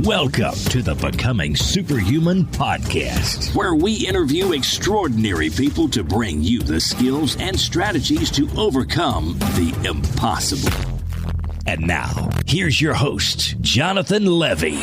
Welcome to the Becoming Superhuman podcast, where we interview extraordinary people to bring you the skills and strategies to overcome the impossible. And now, here's your host, Jonathan Levy.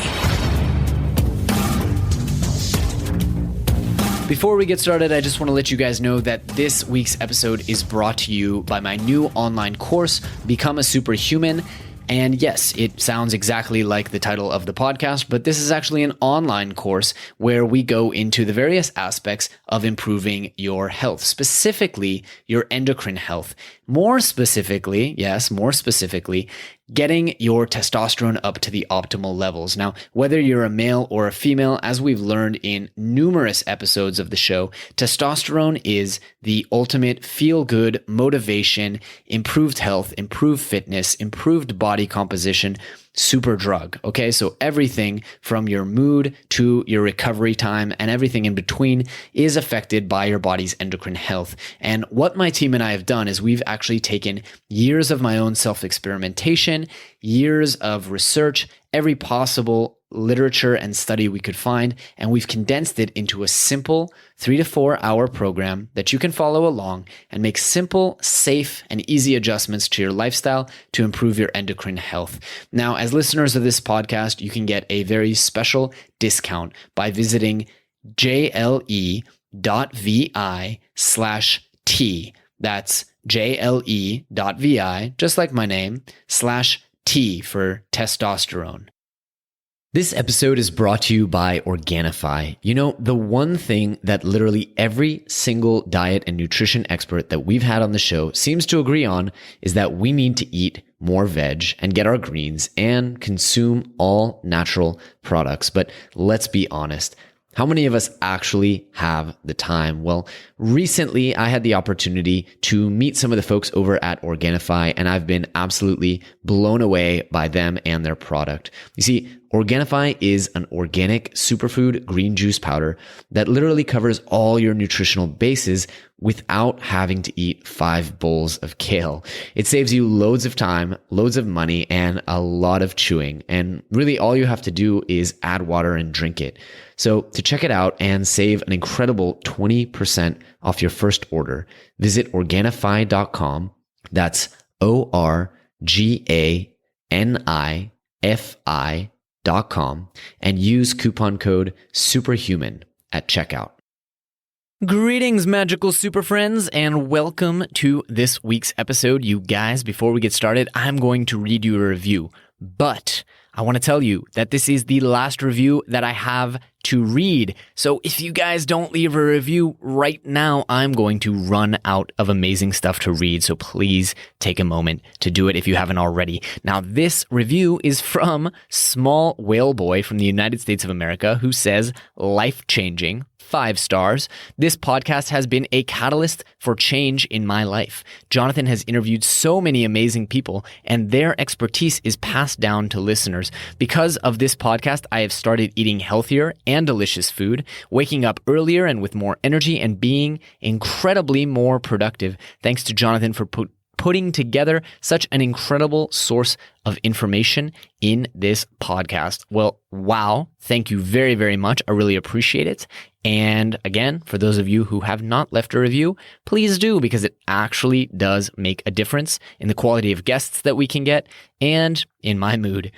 Before we get started, I just want to let you guys know that this week's episode is brought to you by my new online course, Become a Superhuman. And yes, it sounds exactly like the title of the podcast, but this is actually an online course where we go into the various aspects of improving your health, specifically your endocrine health. More specifically, getting your testosterone up to the optimal levels. Now, whether you're a male or a female, as we've learned in numerous episodes of the show, testosterone is the ultimate feel-good motivation, improved health, improved fitness, improved body composition, super drug. Okay, so everything from your mood to your recovery time and everything in between is affected by your body's endocrine health. And what my team and I have done is we've actually taken years of my own self-experimentation, years of research, every possible literature and study we could find, and we've condensed it into a simple 3 to 4 hour program that you can follow along and make simple, safe, and easy adjustments to your lifestyle to improve your endocrine health. Now, as listeners of this podcast, you can get a very special discount by visiting jle.vi/T. That's jle.vi, just like my name, /T for testosterone. This episode is brought to you by Organifi. You know, the one thing that literally every single diet and nutrition expert that we've had on the show seems to agree on is that we need to eat more veg and get our greens and consume all natural products. But let's be honest. How many of us actually have the time? Well, recently I had the opportunity to meet some of the folks over at Organifi, and I've been absolutely blown away by them and their product. You see, Organifi is an organic superfood green juice powder that literally covers all your nutritional bases without having to eat 5 bowls of kale. It saves you loads of time, loads of money, and a lot of chewing. And really all you have to do is add water and drink it. So to check it out and save an incredible 20% off your first order, visit Organifi.com. That's ORGANIFI.com and use coupon code SUPERHUMAN at checkout. Greetings, magical super friends, and welcome to this week's episode. You guys, before we get started, I'm going to read you a review, but I want to tell you that this is the last review that I have to read. So if you guys don't leave a review right now, I'm going to run out of amazing stuff to read. So please take a moment to do it if you haven't already. Now, this review is from Small Whale Boy from the United States of America, who says, life-changing. 5 stars. This podcast has been a catalyst for change in my life. Jonathan has interviewed so many amazing people, and their expertise is passed down to listeners. Because of this podcast, I have started eating healthier and delicious food, waking up earlier and with more energy, and being incredibly more productive. Thanks to Jonathan for putting together such an incredible source of information in this podcast. Well, wow. Thank you very, very much. I really appreciate it. And again, for those of you who have not left a review, please do, because it actually does make a difference in the quality of guests that we can get and in my mood.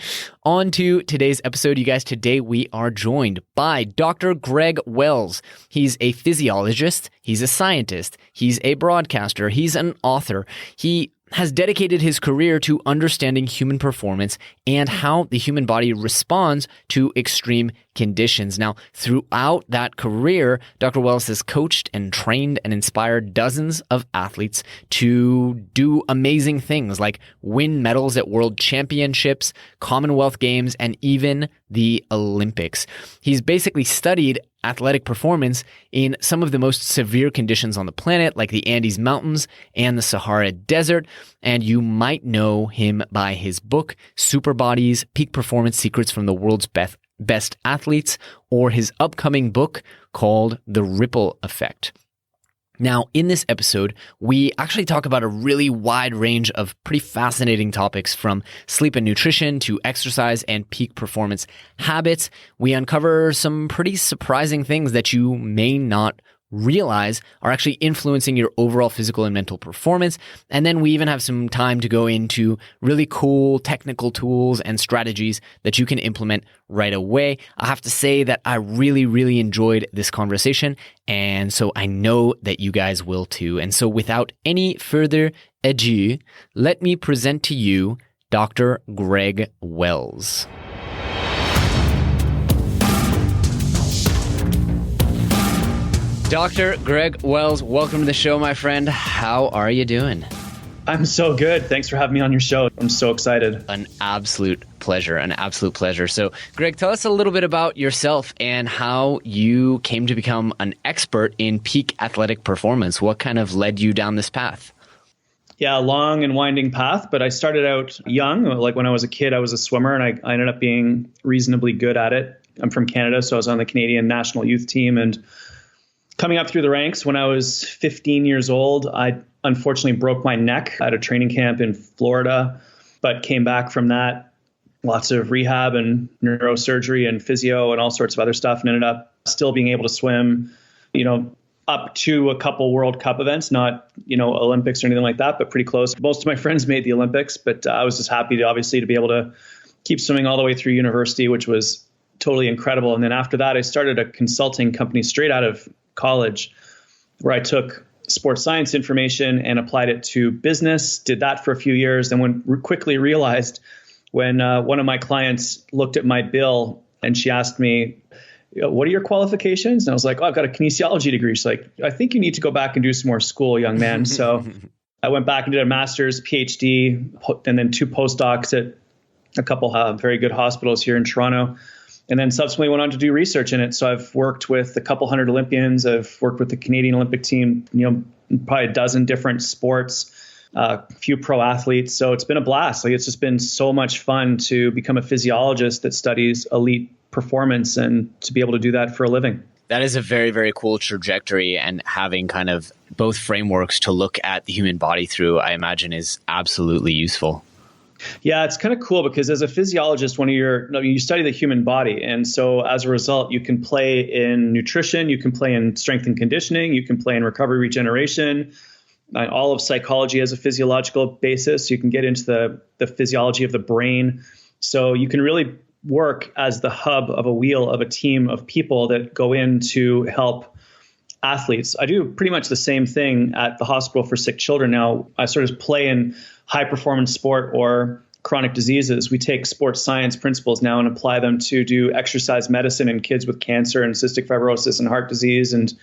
On to today's episode, you guys. Today we are joined by Dr. Greg Wells. He's a physiologist, he's a scientist, he's a broadcaster, he's an author. He has dedicated his career to understanding human performance and how the human body responds to extreme conditions. Now, throughout that career, Dr. Wells has coached and trained and inspired dozens of athletes to do amazing things like win medals at world championships, Commonwealth Games, and even the Olympics. He's basically studied athletic performance in some of the most severe conditions on the planet, like the Andes Mountains and the Sahara Desert. And you might know him by his book, Superbodies, Peak Performance Secrets from the World's Best Athletes, or his upcoming book called The Ripple Effect. Now, in this episode, we actually talk about a really wide range of pretty fascinating topics, from sleep and nutrition to exercise and peak performance habits. We uncover some pretty surprising things that you may not realize are actually influencing your overall physical and mental performance. And then we even have some time to go into really cool technical tools and strategies that you can implement right away. I have to say that I really, really enjoyed this conversation, and so I know that you guys will too. And so without any further ado, let me present to you Dr. Greg Wells. Dr. Greg Wells, welcome to the show, my friend. How are you doing? I'm so good. Thanks for having me on your show. I'm so excited. An absolute pleasure. So, Greg, tell us a little bit about yourself and how you came to become an expert in peak athletic performance. What kind of led you down this path? Yeah, a long and winding path, but I started out young. Like when I was a kid, I was a swimmer, and I ended up being reasonably good at it. I'm from Canada, so I was on the Canadian national youth team, and coming up through the ranks, when I was 15 years old, I unfortunately broke my neck at a training camp in Florida, but came back from that, lots of rehab and neurosurgery and physio and all sorts of other stuff, and ended up still being able to swim, up to a couple World Cup events, not, Olympics or anything like that, but pretty close. Most of my friends made the Olympics, but I was just happy to be able to keep swimming all the way through university, which was totally incredible. And then after that, I started a consulting company straight out of college, where I took sports science information and applied it to business, did that for a few years, and quickly realized when one of my clients looked at my bill and she asked me, what are your qualifications? And I was like, I've got a kinesiology degree. She's like, I think you need to go back and do some more school, young man. So I went back and did a master's, PhD, and then 2 postdocs at a couple very good hospitals here in Toronto. And then subsequently went on to do research in it. So I've worked with a couple hundred Olympians. I've worked with the Canadian Olympic team, probably a dozen different sports, a few pro athletes. So it's been a blast. It's just been so much fun to become a physiologist that studies elite performance and to be able to do that for a living. That is a very, very cool trajectory, and having kind of both frameworks to look at the human body through, I imagine, is absolutely useful. Yeah, it's kind of cool because as a physiologist, you study the human body. And so as a result, you can play in nutrition, you can play in strength and conditioning, you can play in recovery regeneration, all of psychology as a physiological basis. You can get into the physiology of the brain. So you can really work as the hub of a wheel of a team of people that go in to help athletes. I do pretty much the same thing at the hospital for sick children now. I sort of play in high performance sport or chronic diseases. We take sports science principles now and apply them to do exercise medicine in kids with cancer and cystic fibrosis and heart disease, and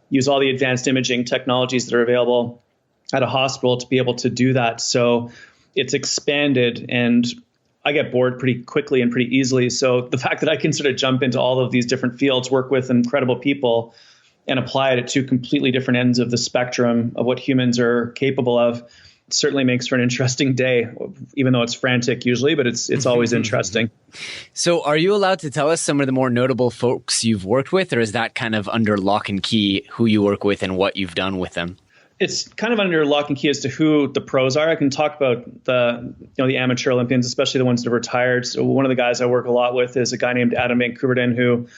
use all the advanced imaging technologies that are available at a hospital to be able to do that. So it's expanded, and I get bored pretty quickly and pretty easily. So the fact that I can sort of jump into all of these different fields, work with incredible people, and apply it at 2 completely different ends of the spectrum of what humans are capable of, certainly makes for an interesting day, even though it's frantic usually, but it's always interesting. So are you allowed to tell us some of the more notable folks you've worked with, or is that kind of under lock and key, who you work with and what you've done with them? It's kind of under lock and key as to who the pros are. I can talk about the amateur Olympians, especially the ones that are retired. So one of the guys I work a lot with is a guy named Adam Van Koeverden, who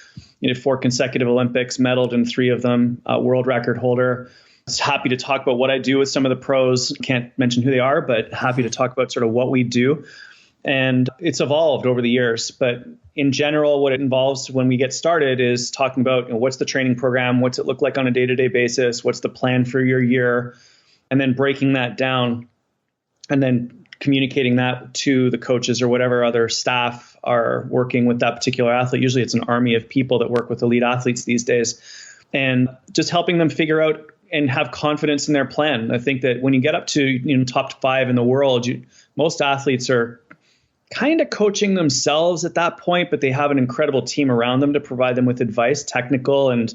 did 4 consecutive Olympics, medaled in 3 of them, world record holder. Happy to talk about what I do with some of the pros. Can't mention who they are, but happy to talk about sort of what we do. And it's evolved over the years. But in general, what it involves when we get started is talking about what's the training program, what's it look like on a day-to-day basis, what's the plan for your year, and then breaking that down and then communicating that to the coaches or whatever other staff are working with that particular athlete. Usually it's an army of people that work with elite athletes these days, and just helping them figure out and have confidence in their plan. I think that when you get up to top 5 in the world, most athletes are kind of coaching themselves at that point, but they have an incredible team around them to provide them with advice, technical and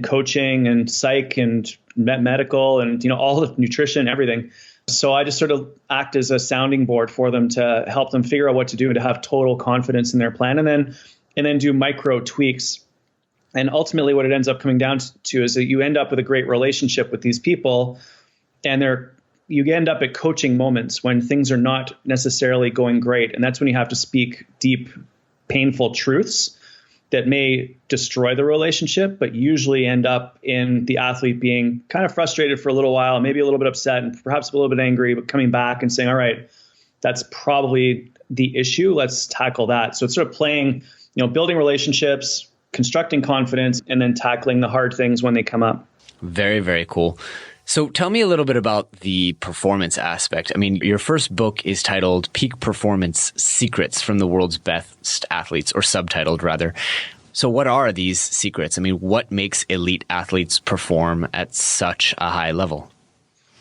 coaching and psych and medical and all the nutrition, everything. So I just sort of act as a sounding board for them to help them figure out what to do and to have total confidence in their plan, and then do micro tweaks And ultimately what it ends up coming down to is that you end up with a great relationship with these people, and you end up at coaching moments when things are not necessarily going great. And that's when you have to speak deep, painful truths that may destroy the relationship, but usually end up in the athlete being kind of frustrated for a little while, maybe a little bit upset and perhaps a little bit angry, but coming back and saying, all right, that's probably the issue. Let's tackle that. So it's sort of playing, building relationships, constructing confidence, and then tackling the hard things when they come up. Very, very cool. So tell me a little bit about the performance aspect. I mean, your first book is titled Peak Performance Secrets from the World's Best Athletes, or subtitled rather. So what are these secrets? I mean, what makes elite athletes perform at such a high level?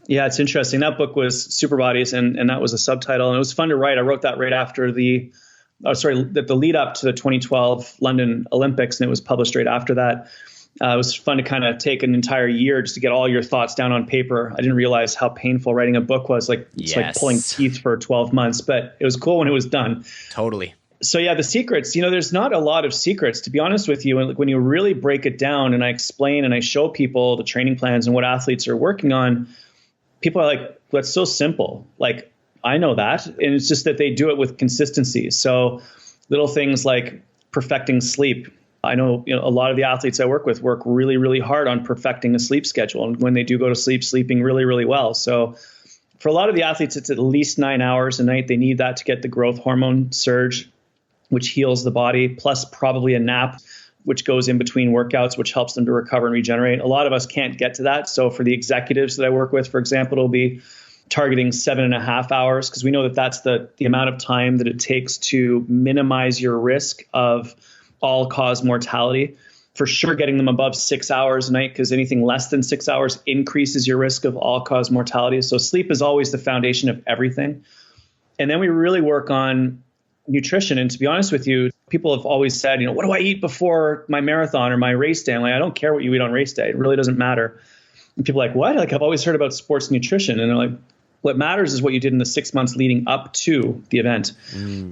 Yeah, it's interesting. That book was Superbodies, and that was a subtitle. And it was fun to write. I wrote that right after the lead up to the 2012 London Olympics, and it was published right after that. It was fun to kind of take an entire year just to get all your thoughts down on paper. I didn't realize how painful writing a book was. It's like pulling teeth for 12 months, but it was cool when it was done. Totally. So yeah, the secrets, there's not a lot of secrets, to be honest with you. And when you really break it down and I explain and I show people the training plans and what athletes are working on, people are like, that's so simple. Like, I know that. And it's just that they do it with consistency. So little things like perfecting sleep. I know, a lot of the athletes I work with work really, really hard on perfecting a sleep schedule. And when they do go to sleep, sleeping really, really well. So for a lot of the athletes, it's at least 9 hours a night. They need that to get the growth hormone surge, which heals the body, plus probably a nap, which goes in between workouts, which helps them to recover and regenerate. A lot of us can't get to that. So for the executives that I work with, for example, it'll be targeting 7.5 hours, because we know that that's the amount of time that it takes to minimize your risk of all-cause mortality. For sure, getting them above 6 hours a night, because anything less than 6 hours increases your risk of all-cause mortality. So sleep is always the foundation of everything. And then we really work on nutrition. And to be honest with you, people have always said, what do I eat before my marathon or my race day? I'm like, I don't care what you eat on race day. It really doesn't matter. And people are like, what? Like, I've always heard about sports nutrition. And they're like, what matters is what you did in the 6 months leading up to the event.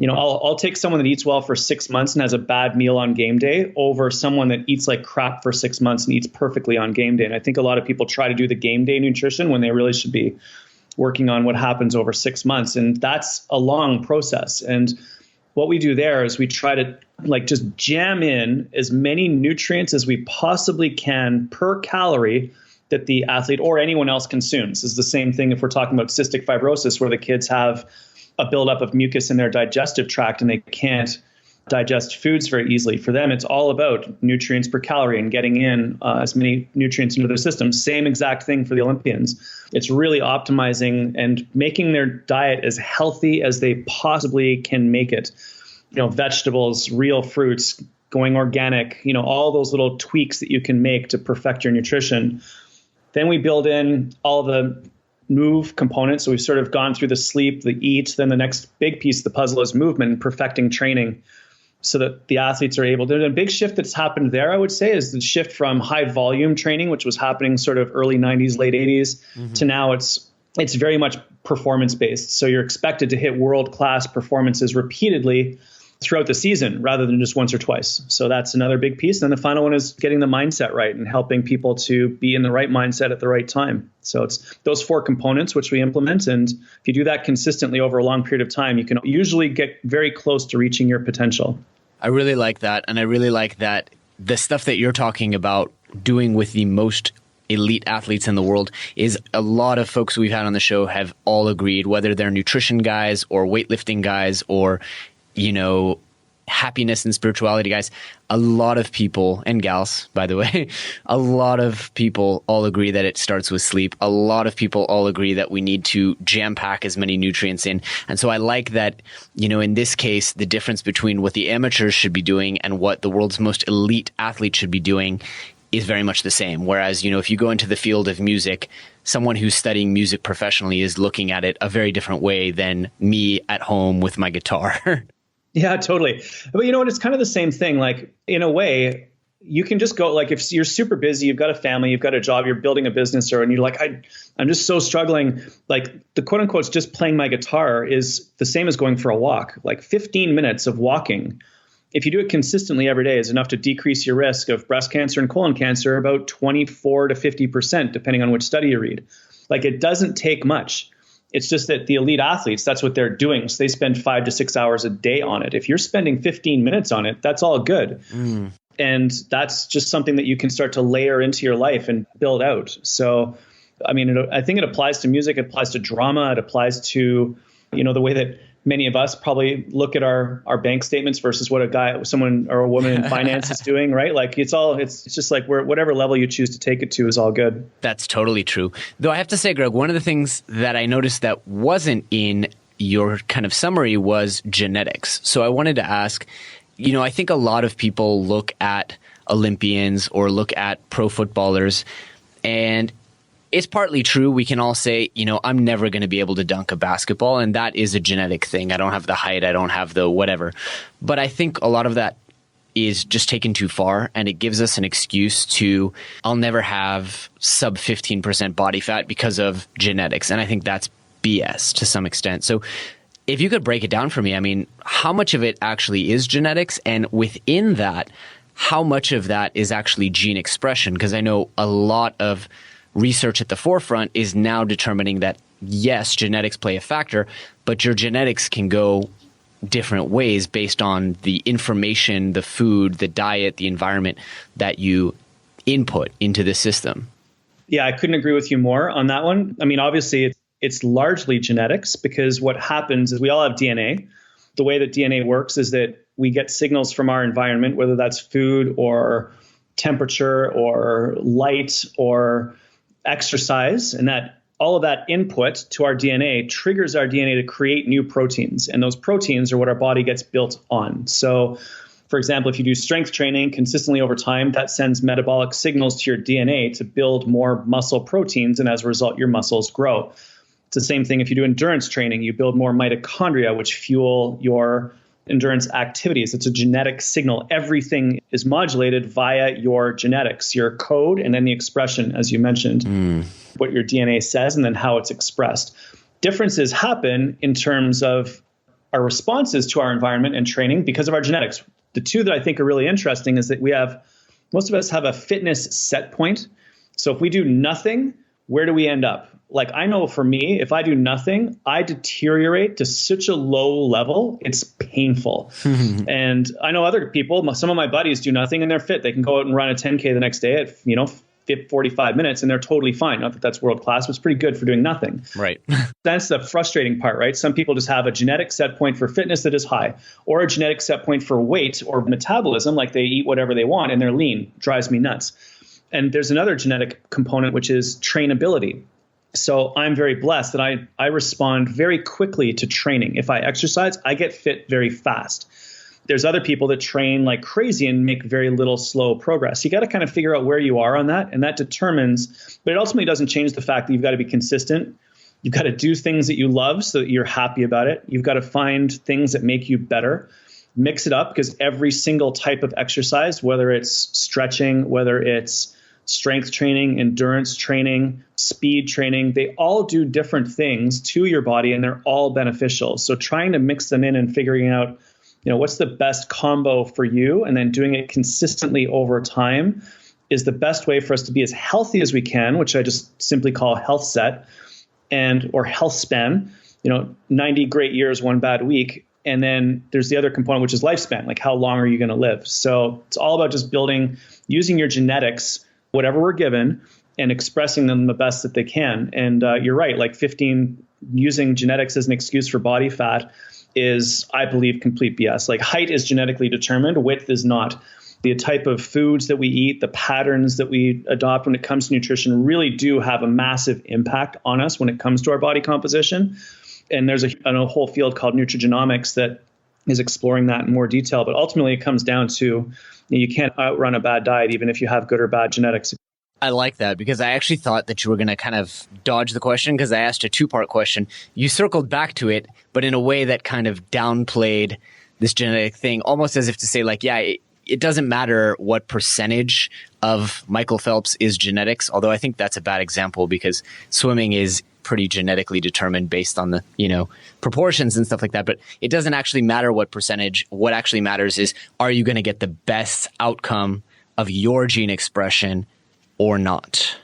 I'll take someone that eats well for 6 months and has a bad meal on game day over someone that eats like crap for 6 months and eats perfectly on game day. And I think a lot of people try to do the game day nutrition when they really should be working on what happens over 6 months. And that's a long process. And what we do there is we try to just jam in as many nutrients as we possibly can per calorie that the athlete or anyone else consumes. It's the same thing if we're talking about cystic fibrosis, where the kids have a buildup of mucus in their digestive tract and they can't digest foods very easily. For them, it's all about nutrients per calorie and getting in as many nutrients into their system. Same exact thing for the Olympians. It's really optimizing and making their diet as healthy as they possibly can make it. Vegetables, real fruits, going organic, all those little tweaks that you can make to perfect your nutrition. Then we build in all the move components. So we've sort of gone through the sleep, the eat. Then the next big piece of the puzzle is movement and perfecting training so that the athletes are able to. A big shift that's happened there, I would say, is the shift from high volume training, which was happening sort of early 90s, late 80s, to now it's very much performance based. So you're expected to hit world-class performances repeatedly throughout the season rather than just once or twice. So that's another big piece. And then the final one is getting the mindset right and helping people to be in the right mindset at the right time. So it's those 4 components which we implement. And if you do that consistently over a long period of time, you can usually get very close to reaching your potential. I really like that. And I really like that the stuff that you're talking about doing with the most elite athletes in the world is a lot of folks we've had on the show have all agreed, whether they're nutrition guys or weightlifting guys or happiness and spirituality guys. A lot of people, and gals, by the way, a lot of people all agree that it starts with sleep. A lot of people all agree that we need to jam pack as many nutrients in. And so I like that, in this case, the difference between what the amateurs should be doing and what the world's most elite athletes should be doing is very much the same. Whereas, if you go into the field of music, someone who's studying music professionally is looking at it a very different way than me at home with my guitar. Yeah, totally. But you know what? It's kind of the same thing. Like, in a way, you can just go, like, if you're super busy, you've got a family, you've got a job, you're building a business, and you're like, I'm just so struggling. Like, the quote unquote, just playing my guitar is the same as going for a walk. Like 15 minutes of walking if you do it consistently every day, is enough to decrease your risk of breast cancer and colon cancer about 24 to 50%, depending on which study you read. Like, it doesn't take much. It's just that the elite athletes, that's what they're doing. So they spend 5 to 6 hours a day on it. If you're spending 15 minutes on it, that's all good. And that's just something that you can start to layer into your life and build out. So, I mean, I think it applies to music, it applies to drama, it applies to, the way that many of us probably look at our bank statements versus what someone or a woman in finance is doing, right? Like, it's just like whatever level you choose to take it to is all good. That's totally true. Though I have to say, Greg, one of the things that I noticed that wasn't in your kind of summary was genetics. So I wanted to ask, I think a lot of people look at Olympians or look at pro footballers, and it's partly true. We can all say, I'm never going to be able to dunk a basketball, and that is a genetic thing. I don't have the height. I don't have the whatever. But I think a lot of that is just taken too far, and it gives us an excuse to, I'll never have sub 15% body fat because of genetics. And I think that's BS to some extent. So if you could break it down for me, I mean, how much of it actually is genetics? And within that, how much of that is actually gene expression? Because I know a lot of research at the forefront is now determining that, yes, genetics play a factor, but your genetics can go different ways based on the information, the food, the diet, the environment that you input into the system. Yeah, I couldn't agree with you more on that one. I mean, obviously, it's largely genetics, because what happens is we all have DNA. The way that DNA works is that we get signals from our environment, whether that's food or temperature or light or exercise, and that all of that input to our DNA triggers our DNA to create new proteins. And those proteins are what our body gets built on. So, for example, if you do strength training consistently over time, that sends metabolic signals to your DNA to build more muscle proteins. And as a result, your muscles grow. It's the same thing if you do endurance training. You build more mitochondria, which fuel your endurance activities. It's a genetic signal. Everything is modulated via your genetics, your code, and then the expression, as you mentioned, what your DNA says, and then how it's expressed. Differences happen in terms of our responses to our environment and training because of our genetics. The two that I think are really interesting is that most of us have a fitness set point. So if we do nothing, where do we end up? Like, I know for me, if I do nothing, I deteriorate to such a low level, it's painful. And I know other people, some of my buddies do nothing and they're fit. They can go out and run a 10K the next day at 45 minutes and they're totally fine. Not that that's world class, but it's pretty good for doing nothing. Right. That's the frustrating part, right? Some people just have a genetic set point for fitness that is high, or a genetic set point for weight or metabolism, like they eat whatever they want and they're lean. Drives me nuts. And there's another genetic component, which is trainability. So I'm very blessed that I respond very quickly to training. If I exercise, I get fit very fast. There's other people that train like crazy and make very little slow progress. You got to kind of figure out where you are on that. And that determines, but it ultimately doesn't change the fact that you've got to be consistent. You've got to do things that you love so that you're happy about it. You've got to find things that make you better. Mix it up, because every single type of exercise, whether it's stretching, whether it's strength training, endurance training, speed training, they all do different things to your body and they're all beneficial. So trying to mix them in and figuring out, what's the best combo for you, and then doing it consistently over time is the best way for us to be as healthy as we can, which I just simply call health set or health span, 90 great years, 1 bad week. And then there's the other component, which is lifespan, like how long are you going to live? So it's all about just using your genetics, whatever we're given, and expressing them the best that they can. And you're right, like using genetics as an excuse for body fat is, I believe, complete BS. Like, height is genetically determined, width is not. The type of foods that we eat, the patterns that we adopt when it comes to nutrition really do have a massive impact on us when it comes to our body composition. And there's a whole field called nutrigenomics that is exploring that in more detail. But ultimately, it comes down to you can't outrun a bad diet, even if you have good or bad genetics. I like that, because I actually thought that you were going to kind of dodge the question, because I asked a 2-part question. You circled back to it, but in a way that kind of downplayed this genetic thing, almost as if to say, like, yeah, it doesn't matter what percentage of Michael Phelps is genetics, although I think that's a bad example because swimming is pretty genetically determined based on the, proportions and stuff like that. But it doesn't actually matter what percentage. What actually matters is, are you going to get the best outcome of your gene expression or not?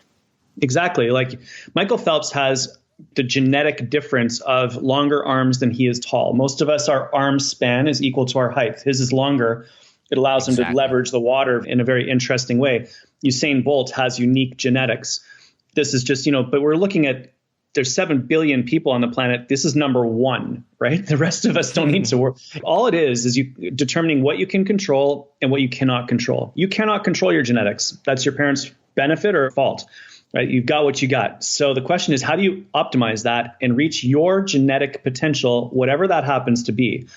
Exactly. Like Michael Phelps has the genetic difference of longer arms than he is tall. Most of us, our arm span is equal to our height. His is longer. It allows him to leverage the water in a very interesting way. Usain Bolt has unique genetics. This is just, but we're looking at, there's 7 billion people on the planet. This is number one, right? The rest of us don't need to work. All it is you determining what you can control and what you cannot control. You cannot control your genetics. That's your parents' benefit or fault, right? You've got what you got. So the question is, how do you optimize that and reach your genetic potential, whatever that happens to be?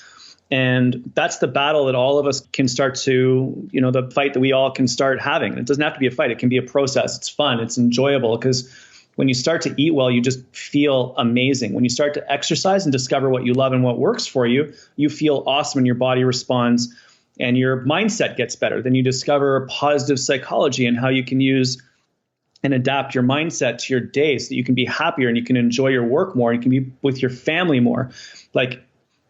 And that's the battle that all of us can start to, the fight that we all can start having. It doesn't have to be a fight. It can be a process. It's fun. It's enjoyable, because when you start to eat well, you just feel amazing. When you start to exercise and discover what you love and what works for you, you feel awesome and your body responds and your mindset gets better. Then you discover positive psychology and how you can use and adapt your mindset to your day so that you can be happier and you can enjoy your work more and you can be with your family more. Like,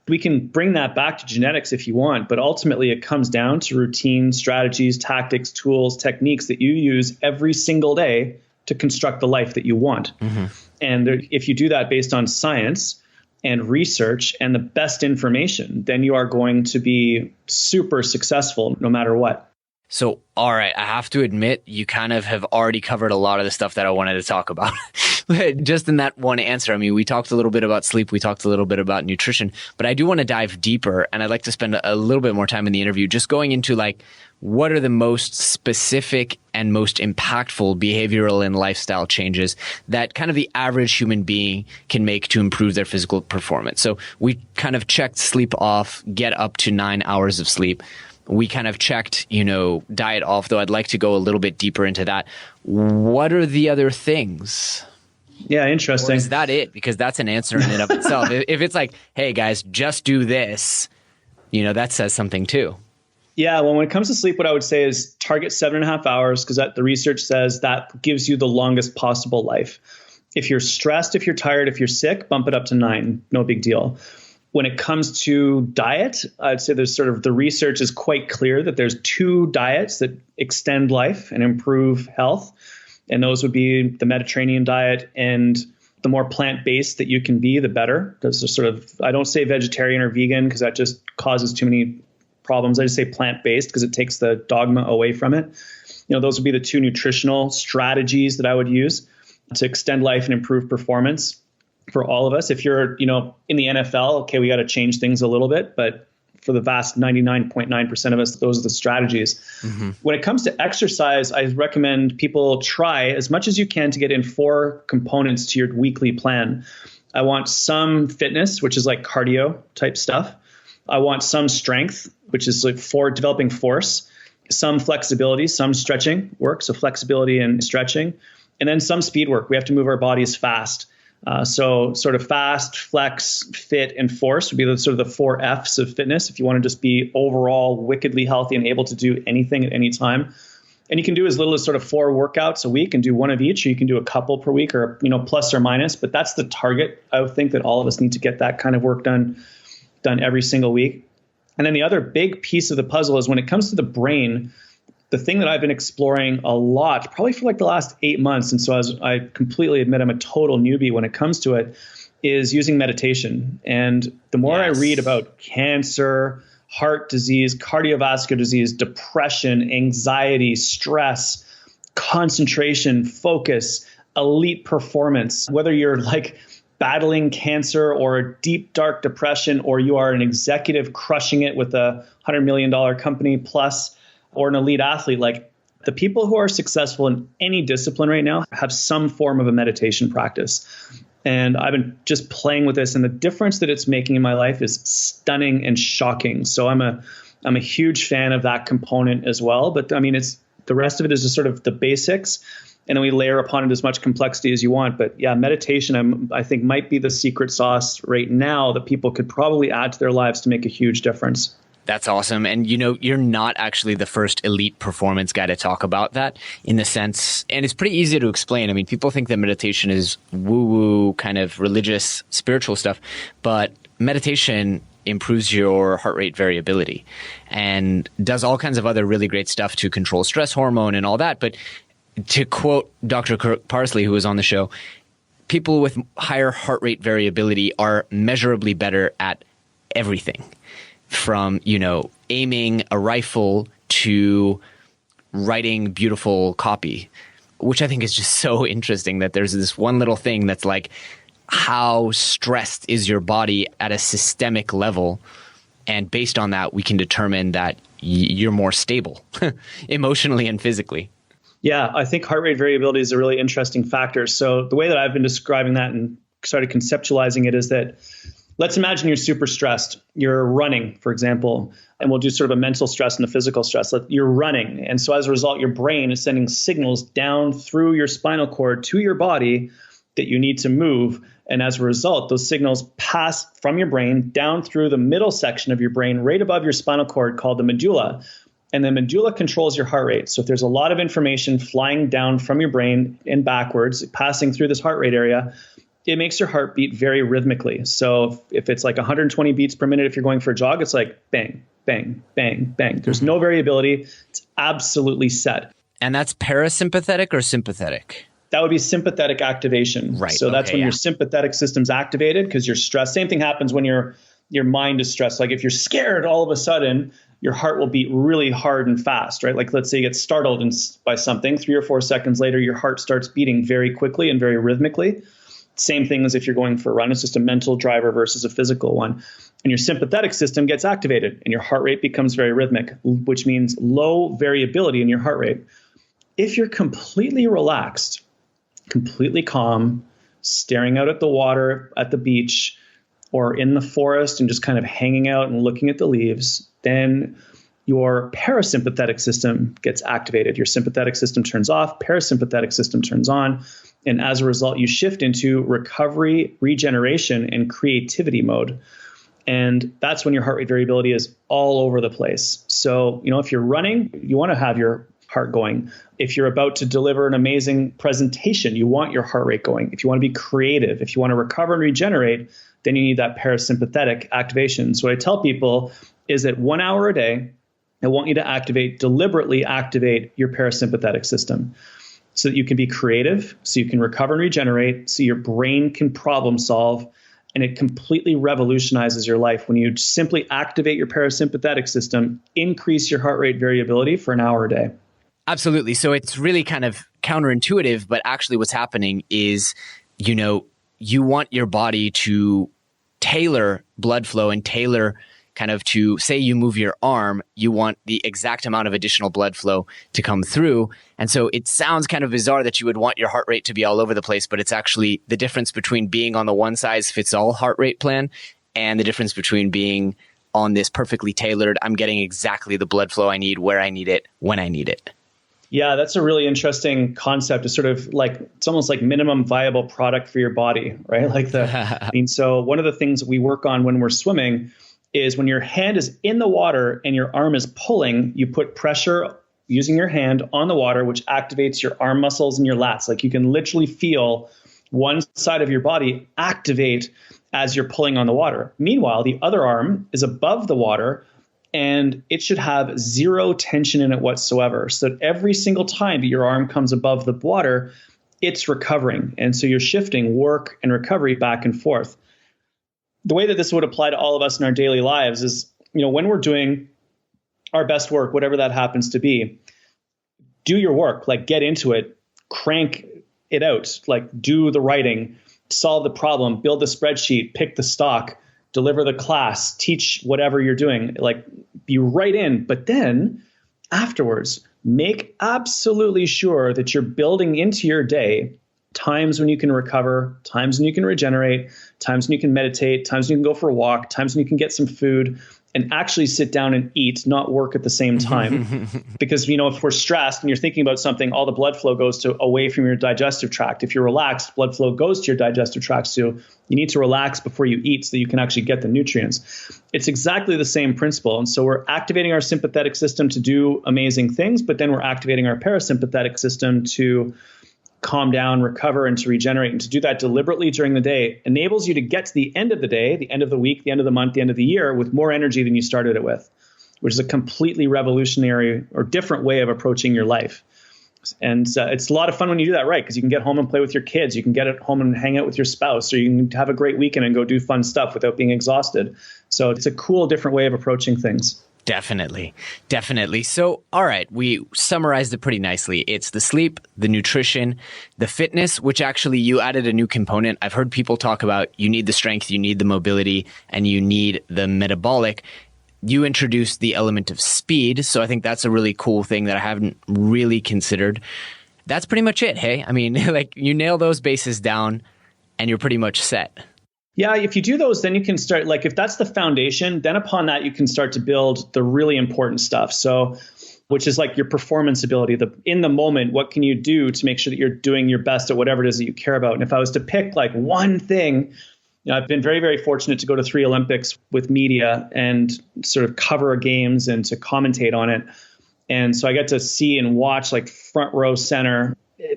we can bring that back to genetics if you want, but ultimately it comes down to routine, strategies, tactics, tools, techniques that you use every single day to construct the life that you want. Mm-hmm. And if you do that based on science and research and the best information, then you are going to be super successful no matter what. So, all right, I have to admit, you kind of have already covered a lot of the stuff that I wanted to talk about. Just in that one answer. I mean, we talked a little bit about sleep. We talked a little bit about nutrition, but I do want to dive deeper. And I'd like to spend a little bit more time in the interview just going into what are the most specific and most impactful behavioral and lifestyle changes that kind of the average human being can make to improve their physical performance. So we kind of checked sleep off, get up to 9 hours of sleep. We kind of checked, diet off, though I'd like to go a little bit deeper into that. What are the other things? Yeah, interesting. Or is that it? Because that's an answer in and of itself. If it's like, hey, guys, just do this, that says something too. Yeah, well, when it comes to sleep, what I would say is target 7.5 hours, because the research says that gives you the longest possible life. If you're stressed, if you're tired, if you're sick, bump it up to 9. No big deal. When it comes to diet, I'd say there's the research is quite clear that there's 2 diets that extend life and improve health. And those would be the Mediterranean diet, and the more plant-based that you can be, the better. There's I don't say vegetarian or vegan because that just causes too many problems. I just say plant-based because it takes the dogma away from it. Those would be the 2 nutritional strategies that I would use to extend life and improve performance for all of us. If you're, in the NFL, okay, we got to change things a little bit, but for the vast 99.9% of us, those are the strategies. Mm-hmm. When it comes to exercise, I recommend people try as much as you can to get in 4 components to your weekly plan. I want some fitness, which is like cardio type stuff. I want some strength, which is like for developing force, some flexibility, some stretching work. So flexibility and stretching, and then some speed work. We have to move our bodies fast. So fast, flex, fit, and force would be the 4 F's of fitness. If you want to just be overall wickedly healthy and able to do anything at any time. And you can do as little as 4 workouts a week and do 1 of each, or you can do a couple per week, or, plus or minus, but that's the target. I would think that all of us need to get that kind of work done every single week. And then the other big piece of the puzzle is when it comes to the brain, the thing that I've been exploring a lot, probably for the last 8 months, and so I completely admit I'm a total newbie when it comes to it, is using meditation. And the more I read about cancer, heart disease, cardiovascular disease, depression, anxiety, stress, concentration, focus, elite performance, whether you're battling cancer or a deep, dark depression, or you are an executive crushing it with a $100 million company plus, or an elite athlete, the people who are successful in any discipline right now have some form of a meditation practice. And I've been just playing with this, and the difference that it's making in my life is stunning and shocking. So I'm a huge fan of that component as well. But it's the rest of it is just the basics, and then we layer upon it as much complexity as you want. But yeah, meditation, I think, might be the secret sauce right now that people could probably add to their lives to make a huge difference. That's awesome. And you're not actually the first elite performance guy to talk about that in the sense, and it's pretty easy to explain. I mean, people think that meditation is woo-woo kind of religious, spiritual stuff, but meditation improves your heart rate variability and does all kinds of other really great stuff to control stress hormone and all that. But to quote Dr. Kirk Parsley, who was on the show, people with higher heart rate variability are measurably better at everything. From, aiming a rifle to writing beautiful copy, which I think is just so interesting that there's this one little thing that's like, how stressed is your body at a systemic level? And based on that, we can determine that you're more stable emotionally and physically. Yeah, I think heart rate variability is a really interesting factor. So the way that I've been describing that and started conceptualizing it is that, let's imagine you're super stressed. You're running, for example, and we'll do sort of a mental stress and a physical stress. You're running. And so as a result, your brain is sending signals down through your spinal cord to your body that you need to move. And as a result, those signals pass from your brain down through the middle section of your brain, right above your spinal cord, called the medulla. And the medulla controls your heart rate. So if there's a lot of information flying down from your brain and backwards, passing through this heart rate area, it makes your heart beat very rhythmically. So if it's like 120 beats per minute, if you're going for a jog, it's like bang, bang, bang, bang. There's no variability. It's absolutely set. And that's parasympathetic or sympathetic? That would be sympathetic activation. Right. So that's when your sympathetic system's activated because you're stressed. Same thing happens when your mind is stressed. Like if you're scared, all of a sudden, your heart will beat really hard and fast, right? Like let's say you get startled by something, 3 or 4 seconds later, your heart starts beating very quickly and very rhythmically. Same thing as if you're going for a run. It's just a mental driver versus a physical one. And your sympathetic system gets activated and your heart rate becomes very rhythmic, which means low variability in your heart rate. If you're completely relaxed, completely calm, staring out at the water at the beach or in the forest and just kind of hanging out and looking at the leaves, then your parasympathetic system gets activated. Your sympathetic system turns off, parasympathetic system turns on. And as a result, you shift into recovery, regeneration, and creativity mode. And that's when your heart rate variability is all over the place. So, if you're running, you want to have your heart going. If you're about to deliver an amazing presentation, you want your heart rate going. If you want to be creative, if you want to recover and regenerate, then you need that parasympathetic activation. So what I tell people is that 1 hour a day, I want you to deliberately activate your parasympathetic system so that you can be creative, so you can recover and regenerate, so your brain can problem solve, and it completely revolutionizes your life when you simply activate your parasympathetic system, increase your heart rate variability for an hour a day. Absolutely. So it's really kind of counterintuitive, but actually what's happening is, you want your body to tailor blood flow and tailor kind of to, say you move your arm, you want the exact amount of additional blood flow to come through. And so it sounds kind of bizarre that you would want your heart rate to be all over the place, but it's actually the difference between being on the one size fits all heart rate plan and the difference between being on this perfectly tailored, I'm getting exactly the blood flow I need, where I need it, when I need it. Yeah, that's a really interesting concept. It's sort of like, it's almost like minimum viable product for your body, right? So one of the things we work on when we're swimming is when your hand is in the water and your arm is pulling, you put pressure using your hand on the water, which activates your arm muscles and your lats. Like you can literally feel one side of your body activate as you're pulling on the water. Meanwhile, the other arm is above the water and it should have zero tension in it whatsoever. So that every single time that your arm comes above the water, it's recovering. And so you're shifting work and recovery back and forth. The way that this would apply to all of us in our daily lives is, when we're doing our best work, whatever that happens to be, do your work, like get into it, crank it out, like do the writing, solve the problem, build the spreadsheet, pick the stock, deliver the class, teach whatever you're doing, like be right in. But then afterwards, make absolutely sure that you're building into your day times when you can recover, times when you can regenerate, times when you can meditate, times when you can go for a walk, times when you can get some food, and actually sit down and eat, not work at the same time. Because, if we're stressed and you're thinking about something, all the blood flow goes away from your digestive tract. If you're relaxed, blood flow goes to your digestive tract. So you need to relax before you eat so that you can actually get the nutrients. It's exactly the same principle. And so we're activating our sympathetic system to do amazing things, but then we're activating our parasympathetic system to calm down, recover, and to regenerate. And to do that deliberately during the day enables you to get to the end of the day, the end of the week, the end of the month, the end of the year with more energy than you started it with, which is a completely revolutionary or different way of approaching your life. And it's a lot of fun when you do that right, because you can get home and play with your kids. You can get at home and hang out with your spouse, or you can have a great weekend and go do fun stuff without being exhausted. So it's a cool, different way of approaching things. Definitely. So, all right, we summarized it pretty nicely. It's the sleep, the nutrition, the fitness, which actually you added a new component. I've heard people talk about you need the strength, you need the mobility, and you need the metabolic. You introduced the element of speed. So I think that's a really cool thing that I haven't really considered. That's pretty much it. Hey, I mean, you nail those bases down and you're pretty much set. Yeah, if you do those, then you can start, if that's the foundation, then upon that, you can start to build the really important stuff. So, which is your performance ability, in the moment, what can you do to make sure that you're doing your best at whatever it is that you care about? And if I was to pick one thing, I've been very, very fortunate to go to 3 Olympics with media and sort of cover games and to commentate on it. And so I get to see and watch front row center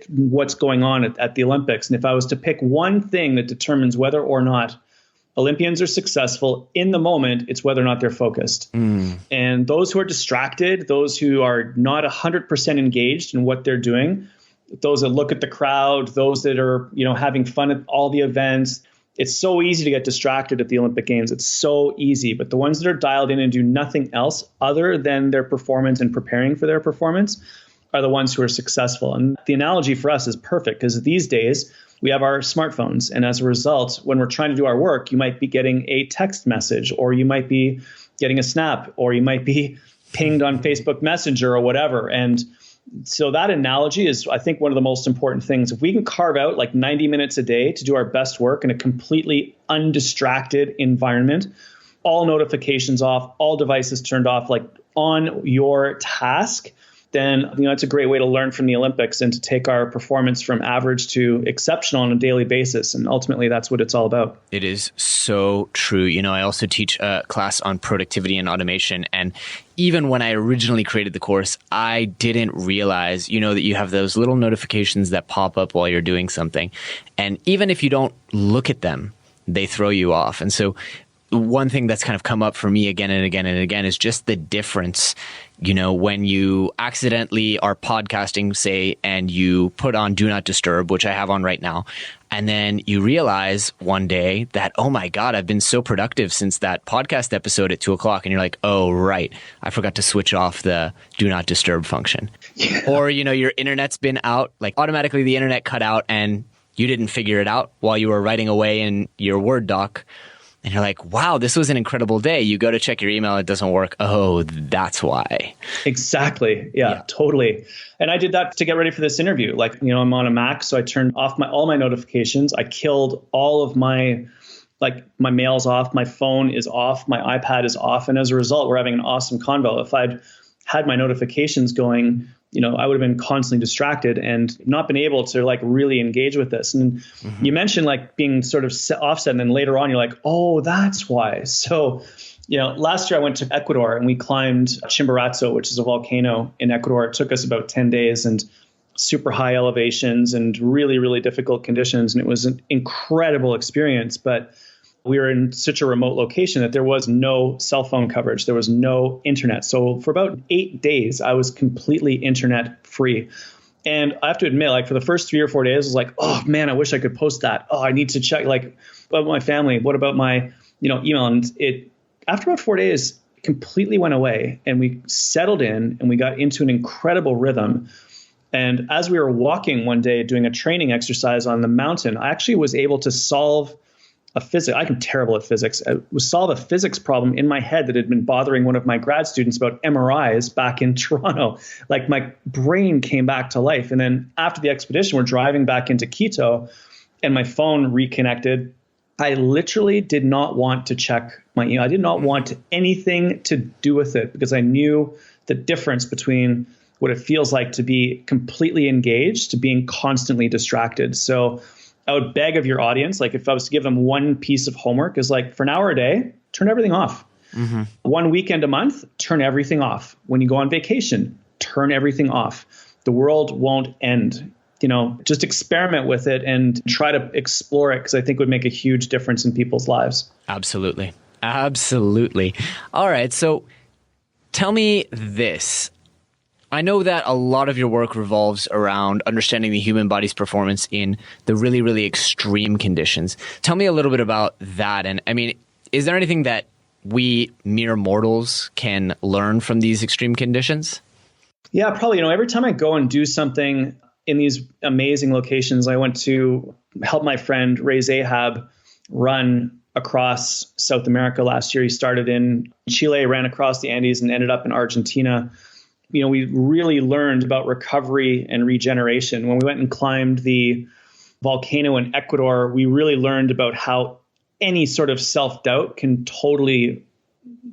what's going on at the Olympics. And if I was to pick one thing that determines whether or not Olympians are successful in the moment, it's whether or not they're focused. And those who are distracted, those who are not 100% engaged in what they're doing, those that look at the crowd, those that are, having fun at all the events, it's so easy to get distracted at the Olympic Games. It's so easy. But the ones that are dialed in and do nothing else other than their performance and preparing for their performance are the ones who are successful. And the analogy for us is perfect, because these days we have our smartphones. And as a result, when we're trying to do our work, you might be getting a text message, or you might be getting a snap, or you might be pinged on Facebook Messenger or whatever. And so that analogy is, I think, one of the most important things. If we can carve out 90 minutes a day to do our best work in a completely undistracted environment, all notifications off, all devices turned off, on your task, then it's a great way to learn from the Olympics and to take our performance from average to exceptional on a daily basis. And ultimately, that's what it's all about. It is so true. I also teach a class on productivity and automation. And even when I originally created the course, I didn't realize, that you have those little notifications that pop up while you're doing something. And even if you don't look at them, they throw you off. And so one thing that's kind of come up for me again and again and again is just the difference, when you accidentally are podcasting, say, and you put on Do Not Disturb, which I have on right now, and then you realize one day that, oh my God, I've been so productive since that podcast episode at 2:00. And you're like, oh, right, I forgot to switch off the Do Not Disturb function. Yeah. Or, your internet's been out, automatically the internet cut out and you didn't figure it out while you were writing away in your Word doc. And you're like, wow, this was an incredible day. You go to check your email, it doesn't work. Oh, that's why. Exactly. Yeah, totally. And I did that to get ready for this interview. I'm on a Mac, so I turned off all my notifications. I killed all of my mail's off, my phone is off, my iPad is off. And as a result, we're having an awesome convo. If I'd had my notifications going, I would have been constantly distracted and not been able to really engage with this. And you mentioned being sort of offset, and then later on you're like, oh, that's why. So, last year I went to Ecuador and we climbed Chimborazo, which is a volcano in Ecuador. It took us about 10 days and super high elevations and really, really difficult conditions. And it was an incredible experience, but we were in such a remote location that there was no cell phone coverage. There was no internet. So for about 8 days, I was completely internet free. And I have to admit, for the first 3 or 4 days, I was like, oh man, I wish I could post that. Oh, I need to check what about my family? What about my, email? And after about 4 days, it completely went away and we settled in and we got into an incredible rhythm. And as we were walking one day doing a training exercise on the mountain, I actually was able to solve I'm terrible at physics. I was solve a physics problem in my head that had been bothering one of my grad students about MRIs back in Toronto. My brain came back to life. And then after the expedition, we're driving back into Quito and my phone reconnected. I literally did not want to check I did not want anything to do with it because I knew the difference between what it feels like to be completely engaged to being constantly distracted. So I would beg of your audience, like if I was to give them one piece of homework, is like for an hour a day, turn everything off. Mm-hmm. One weekend a month, turn everything off. When you go on vacation, turn everything off. The world won't end. Just experiment with it and try to explore it because I think it would make a huge difference in people's lives. Absolutely. Absolutely. All right. So tell me this. I know that a lot of your work revolves around understanding the human body's performance in the really, really extreme conditions. Tell me a little bit about that. And I mean, is there anything that we mere mortals can learn from these extreme conditions? Yeah, probably. Every time I go and do something in these amazing locations, I went to help my friend Ray Zahab run across South America last year. He started in Chile, ran across the Andes, and ended up in Argentina. We really learned about recovery and regeneration. When we went and climbed the volcano in Ecuador, we really learned about how any sort of self-doubt can totally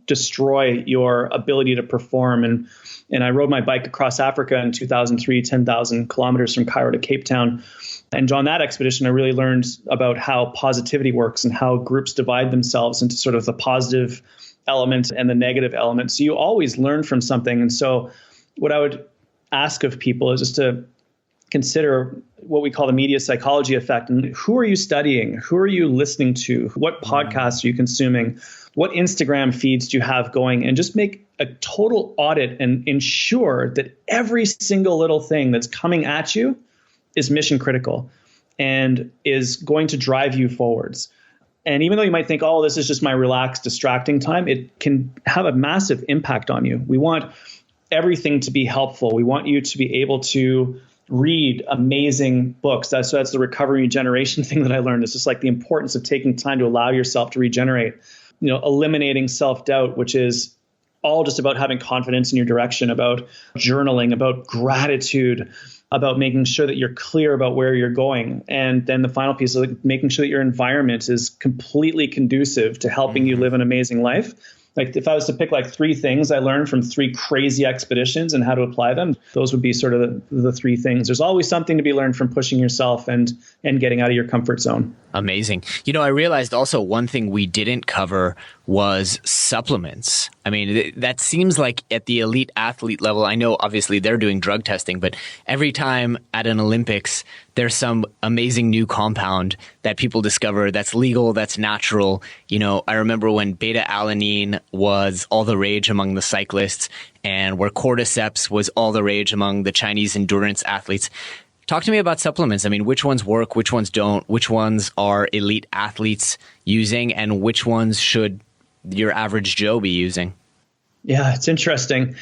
destroy your ability to perform. And I rode my bike across Africa in 2003, 10,000 kilometers from Cairo to Cape Town. And on that expedition, I really learned about how positivity works and how groups divide themselves into sort of the positive element and the negative element. So you always learn from something. And so what I would ask of people is just to consider what we call the media psychology effect. And who are you studying? Who are you listening to? What podcasts are you consuming? What Instagram feeds do you have going? And just make a total audit and ensure that every single little thing that's coming at you is mission critical and is going to drive you forwards. And even though you might think, oh, this is just my relaxed, distracting time, it can have a massive impact on you. We want everything to be helpful. We want you to be able to read amazing books. That's the recovery and regeneration thing that I learned. It's just like the importance of taking time to allow yourself to regenerate, eliminating self-doubt, which is all just about having confidence in your direction, about journaling, about gratitude, about making sure that you're clear about where you're going. And then the final piece is like making sure that your environment is completely conducive to helping you live an amazing life. Like if I was to pick like three things I learned from three crazy expeditions and how to apply them, those would be sort of the three things. There's always something to be learned from pushing yourself and getting out of your comfort zone. Amazing. I realized also one thing we didn't cover was supplements. I mean, that seems like at the elite athlete level, I know obviously they're doing drug testing, but every time at an Olympics, there's some amazing new compound that people discover that's legal, that's natural. I remember when beta-alanine was all the rage among the cyclists and where cordyceps was all the rage among the Chinese endurance athletes. Talk to me about supplements. I mean, which ones work, which ones don't, which ones are elite athletes using, and which ones should your average Joe be using? Yeah, it's interesting.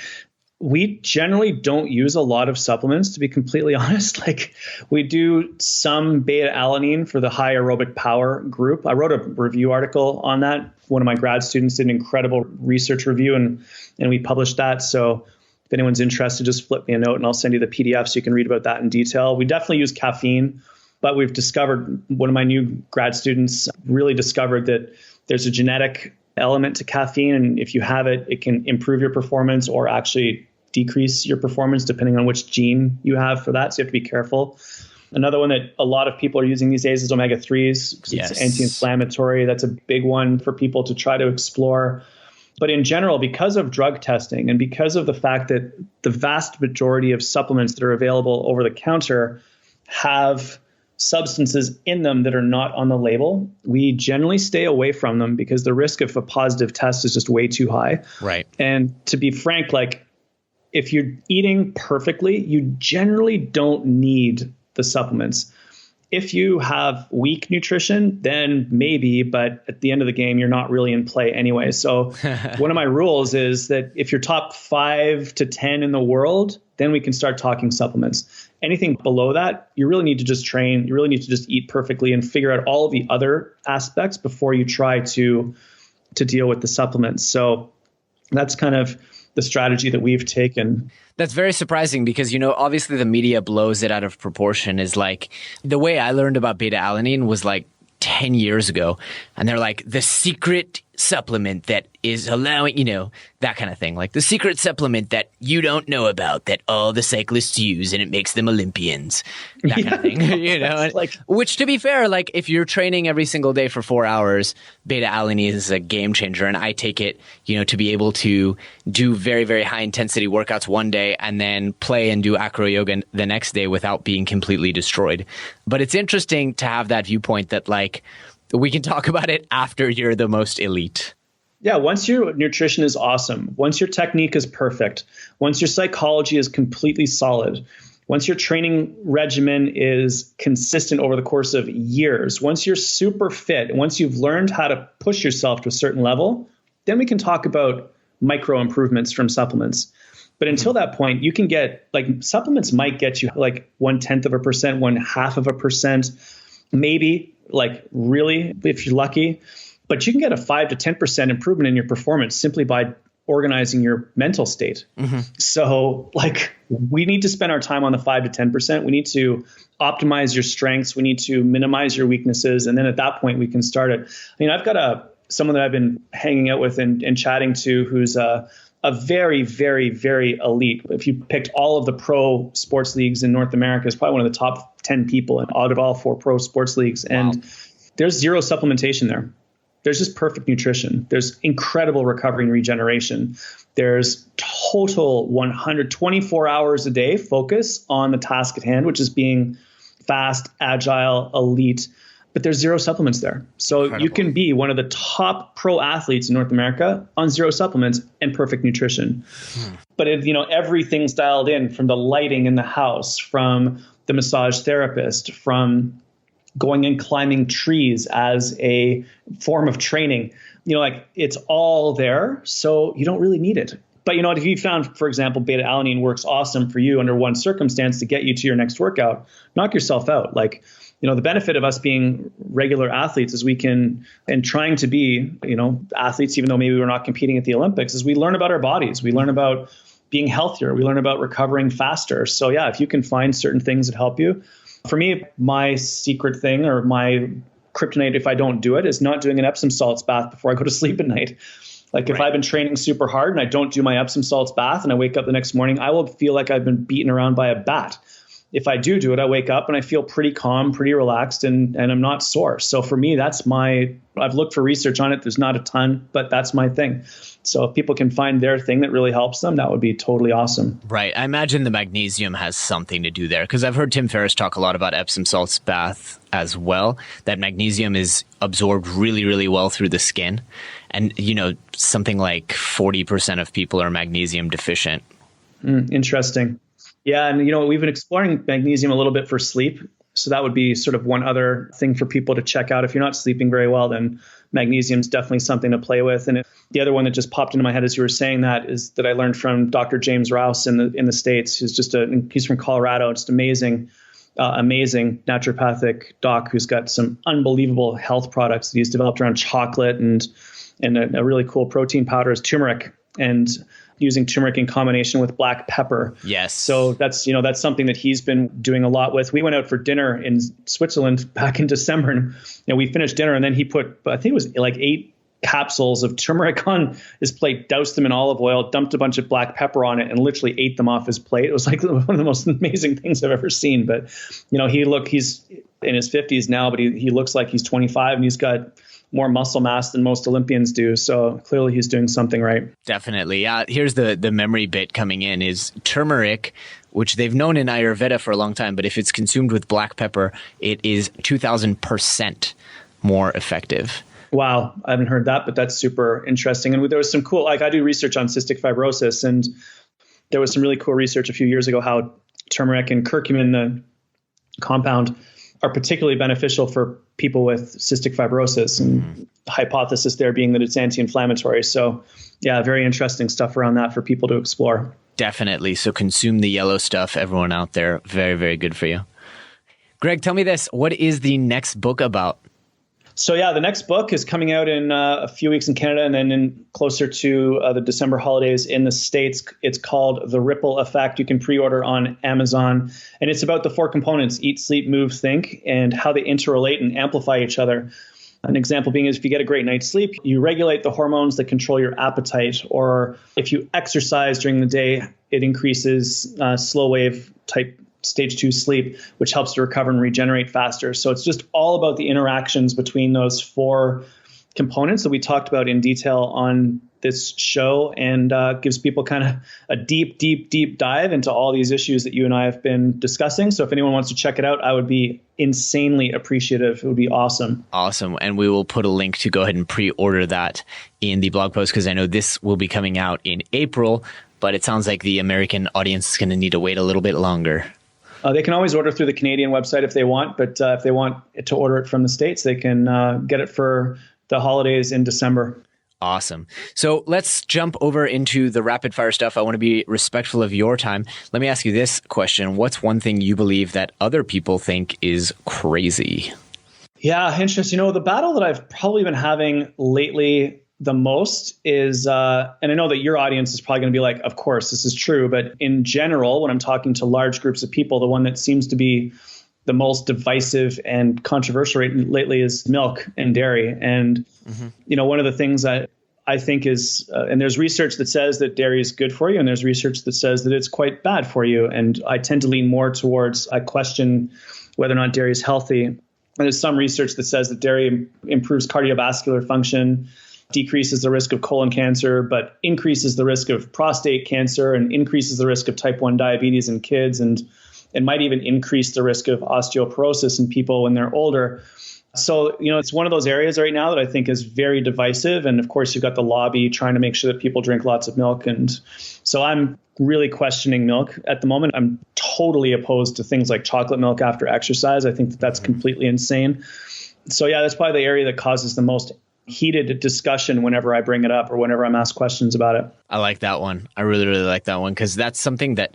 We generally don't use a lot of supplements, to be completely honest. Like we do some beta-alanine for the high aerobic power group. I wrote a review article on that. One of my grad students did an incredible research review and we published that. So if anyone's interested, just flip me a note and I'll send you the PDF so you can read about that in detail. We definitely use caffeine, but we've discovered, one of my new grad students really discovered that there's a genetic element to caffeine. And if you have it, it can improve your performance or actually decrease your performance depending on which gene you have for that. So you have to be careful. Another one that a lot of people are using these days is omega-3s because it's anti-inflammatory. That's a big one for people to try to explore. But in general, because of drug testing and because of the fact that the vast majority of supplements that are available over the counter have substances in them that are not on the label, we generally stay away from them because the risk of a positive test is just way too high. Right. And to be frank, like if you're eating perfectly, you generally don't need the supplements. If you have weak nutrition, then maybe, but at the end of the game, you're not really in play anyway. So one of my rules is that if you're top 5 to 10 in the world, then we can start talking supplements. Anything below that, you really need to just train. You really need to just eat perfectly and figure out all of the other aspects before you try to deal with the supplements. So that's kind of the strategy that we've taken. That's very surprising because, obviously the media blows it out of proportion. Is like the way I learned about beta-alanine was like 10 years ago. And they're like, the secret supplement that is allowing, that kind of thing. Like the secret supplement that you don't know about that all the cyclists use and it makes them Olympians. That kind of thing, which to be fair, like if you're training every single day for 4 hours, beta alanine is a game changer. And I take it, to be able to do very, very high intensity workouts one day and then play and do acro yoga the next day without being completely destroyed. But it's interesting to have that viewpoint that like, we can talk about it after you're the most elite. Yeah, once your nutrition is awesome, once your technique is perfect, once your psychology is completely solid, once your training regimen is consistent over the course of years, once you're super fit, once you've learned how to push yourself to a certain level, then we can talk about micro improvements from supplements. But until that point, you can get supplements might get you like 0.1%, 0.5%, maybe really, if you're lucky, but you can get a 5 to 10% improvement in your performance simply by organizing your mental state. Mm-hmm. So we need to spend our time on the 5 to 10%. We need to optimize your strengths. We need to minimize your weaknesses. And then at that point, we can start it. I mean, I've got someone that I've been hanging out with and chatting to who's a very, very, very elite. If you picked all of the pro sports leagues in North America, is probably one of the top 10 people out of all 4 pro sports leagues. Wow. And there's zero supplementation there. There's just perfect nutrition. There's incredible recovery and regeneration. There's total 124 hours a day focus on the task at hand, which is being fast, agile, elite. But there's zero supplements there. So incredible. You can be one of the top pro athletes in North America on zero supplements and perfect nutrition. But everything's dialed in, from the lighting in the house, from the massage therapist, from going and climbing trees as a form of training. It's all there. So you don't really need it. But if you found, for example, beta alanine works awesome for you under one circumstance to get you to your next workout, knock yourself out. The benefit of us being regular athletes is we can, and trying to be, athletes, even though maybe we're not competing at the Olympics, is we learn about our bodies. We learn about being healthier. We learn about recovering faster. So yeah, if you can find certain things that help you. For me, my secret thing or my kryptonite, if I don't do it, is not doing an Epsom salts bath before I go to sleep at night. If I've been training super hard and I don't do my Epsom salts bath and I wake up the next morning, I will feel like I've been beaten around by a bat. If I do it, I wake up and I feel pretty calm, pretty relaxed, and I'm not sore. So for me, I've looked for research on it. There's not a ton, but that's my thing. So if people can find their thing that really helps them, that would be totally awesome. Right. I imagine the magnesium has something to do there, because I've heard Tim Ferriss talk a lot about Epsom salts bath as well, that magnesium is absorbed really, really well through the skin. And, something like 40% of people are magnesium deficient. Interesting. Yeah. And, we've been exploring magnesium a little bit for sleep. So that would be sort of one other thing for people to check out. If you're not sleeping very well, then magnesium is definitely something to play with. And the other one that just popped into my head as you were saying that is that I learned from Dr. James Rouse in the States, who's he's from Colorado. It's amazing naturopathic doc who's got some unbelievable health products that he's developed around chocolate and a really cool protein powder is turmeric, and using turmeric in combination with black pepper. Yes. So that's something that he's been doing a lot with. We went out for dinner in Switzerland back in December, and we finished dinner, and then he put, I think it was 8 capsules of turmeric on his plate, doused them in olive oil, dumped a bunch of black pepper on it, and literally ate them off his plate. It was one of the most amazing things I've ever seen. But, he's in his 50s now, but he looks like he's 25, and he's got more muscle mass than most Olympians do. So clearly he's doing something right. Definitely. Yeah. Here's the memory bit coming in is turmeric, which they've known in Ayurveda for a long time, but if it's consumed with black pepper, it is 2,000% more effective. Wow. I haven't heard that, but that's super interesting. And there was some cool, I do research on cystic fibrosis, and there was some really cool research a few years ago how turmeric and curcumin, the compound, are particularly beneficial for people with cystic fibrosis, and the hypothesis there being that it's anti-inflammatory. So yeah, very interesting stuff around that for people to explore. Definitely. So consume the yellow stuff, everyone out there. Very, very good for you. Greg, tell me this. What is the next book about? So yeah, the next book is coming out in a few weeks in Canada, and then closer to the December holidays in the States. It's called The Ripple Effect. You can pre-order on Amazon, and it's about the 4 components: eat, sleep, move, think, and how they interrelate and amplify each other. An example being is if you get a great night's sleep, you regulate the hormones that control your appetite. Or if you exercise during the day, it increases slow wave type stage 2 sleep, which helps to recover and regenerate faster. So it's just all about the interactions between those 4 components that we talked about in detail on this show, and gives people kind of a deep dive into all these issues that you and I have been discussing. So if anyone wants to check it out, I would be insanely appreciative. It would be awesome. Awesome. And we will put a link to go ahead and pre-order that in the blog post, because I know this will be coming out in April, but it sounds like the American audience is going to need to wait a little bit longer. They can always order through the Canadian website if they want, but if they want to order it from the States, they can get it for the holidays in December. Awesome. So let's jump over into the rapid fire stuff. I want to be respectful of your time. Let me ask you this question. What's one thing you believe that other people think is crazy? Yeah, interesting. The battle that I've probably been having lately the most is, and I know that your audience is probably going to be like, of course, this is true. But in general, when I'm talking to large groups of people, the one that seems to be the most divisive and controversial lately is milk and dairy. And, one of the things that I think is, and there's research that says that dairy is good for you, and there's research that says that it's quite bad for you. And I tend to lean more towards, I question whether or not dairy is healthy. And there's some research that says that dairy improves cardiovascular function, decreases the risk of colon cancer, but increases the risk of prostate cancer and increases the risk of type 1 diabetes in kids. And it might even increase the risk of osteoporosis in people when they're older. So, it's one of those areas right now that I think is very divisive. And of course, you've got the lobby trying to make sure that people drink lots of milk. And so I'm really questioning milk at the moment. I'm totally opposed to things like chocolate milk after exercise. I think that that's completely insane. So yeah, that's probably the area that causes the most heated discussion whenever I bring it up or whenever I'm asked questions about it. I like that one. I really, really like that one, because that's something that,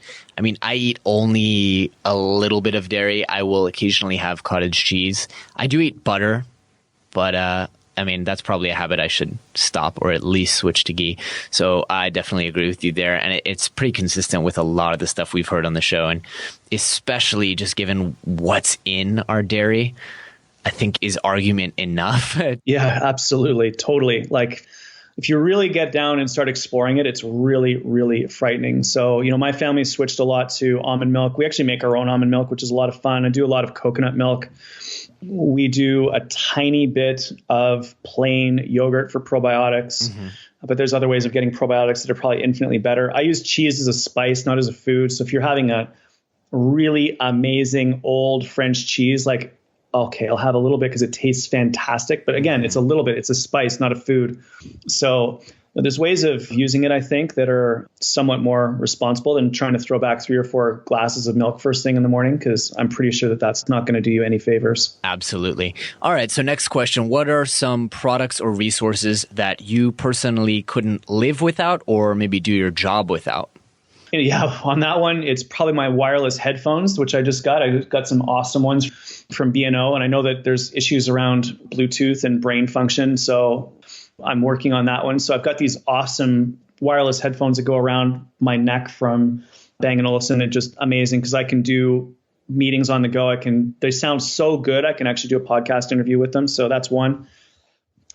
I eat only a little bit of dairy. I will occasionally have cottage cheese. I do eat butter, but that's probably a habit I should stop or at least switch to ghee. So I definitely agree with you there. And it's pretty consistent with a lot of the stuff we've heard on the show. And especially just given what's in our dairy, I think is argument enough. Yeah, absolutely. Totally. Like if you really get down and start exploring it, it's really, really frightening. So, my family switched a lot to almond milk. We actually make our own almond milk, which is a lot of fun. I do a lot of coconut milk. We do a tiny bit of plain yogurt for probiotics, but there's other ways of getting probiotics that are probably infinitely better. I use cheese as a spice, not as a food. So if you're having a really amazing old French cheese, like, okay, I'll have a little bit because it tastes fantastic. But again, it's a little bit, it's a spice, not a food. So there's ways of using it, I think, that are somewhat more responsible than trying to throw back 3 or 4 glasses of milk first thing in the morning, because I'm pretty sure that that's not going to do you any favors. Absolutely. All right. So next question, what are some products or resources that you personally couldn't live without or maybe do your job without? Yeah, on that one, it's probably my wireless headphones, which I just got. I got some awesome ones from B&O, and I know that there's issues around Bluetooth and brain function, so I'm working on that one. So I've got these awesome wireless headphones that go around my neck from Bang & Olufsen. It's just amazing because I can do meetings on the go. They sound so good. I can actually do a podcast interview with them. So that's one.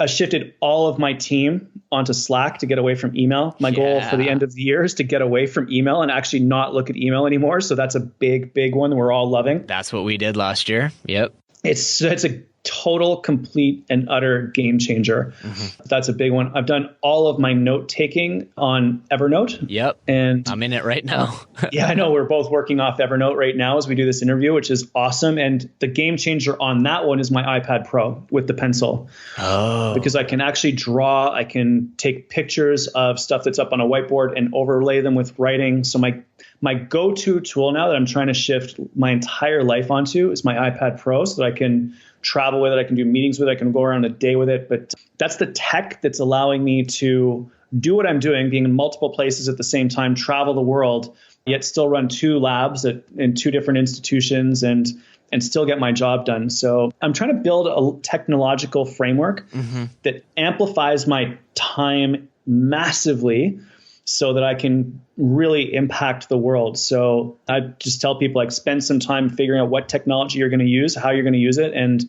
I shifted all of my team onto Slack to get away from email. My goal for the end of the year is to get away from email and actually not look at email anymore. So that's a big, big one that we're all loving. That's what we did last year. Yep. It's a total, complete, and utter game changer. That's a big one. I've done all of my note taking on Evernote. Yep. And I'm in it right now. Yeah, I know. We're both working off Evernote right now as we do this interview, which is awesome. And the game changer on that one is my iPad Pro with the pencil. Oh. Because I can actually draw, I can take pictures of stuff that's up on a whiteboard and overlay them with writing. So my go-to tool now that I'm trying to shift my entire life onto is my iPad Pro, so that I can travel with it. I can do meetings with it. I can go around a day with it. But that's the tech that's allowing me to do what I'm doing, being in multiple places at the same time, travel the world, yet still run 2 labs in 2 different institutions and still get my job done. So I'm trying to build a technological framework that amplifies my time massively so that I can really impact the world. So I just tell people, like, spend some time figuring out what technology you're going to use, how you're going to use it, and